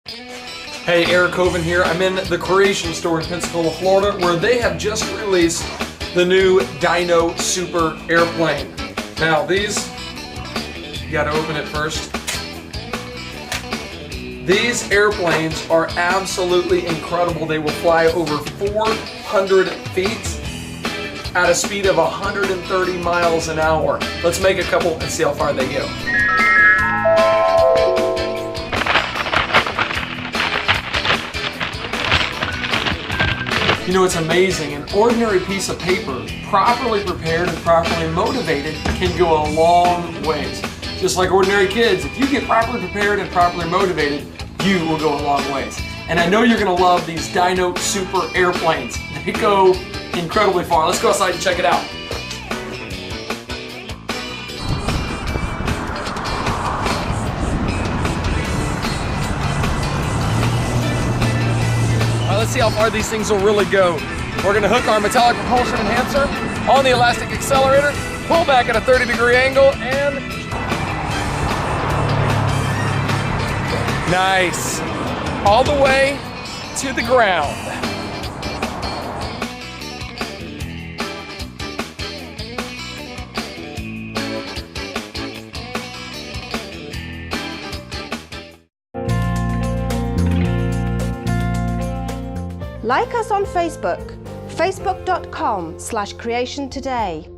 Hey, Eric Hoven here. I'm in the Creation Store in Pensacola, Florida, where they have just released the new Dino Super airplane. Now these, you gotta open it first. These airplanes are absolutely incredible. They will fly over 400 feet at a speed of 130 miles an hour. Let's make a couple and see how far they go. You know, it's amazing. An ordinary piece of paper, properly prepared and properly motivated, can go a long ways. Just like ordinary kids, if you get properly prepared and properly motivated, you will go a long ways. And I know you're gonna love these Dino Super airplanes. They go incredibly far. Let's go outside and check it out. Let's see how far these things will really go. We're going to hook our metallic propulsion enhancer on the elastic accelerator, pull back at a 30-degree angle, and nice. All the way to the ground. Like us on Facebook, facebook.com/creationtoday.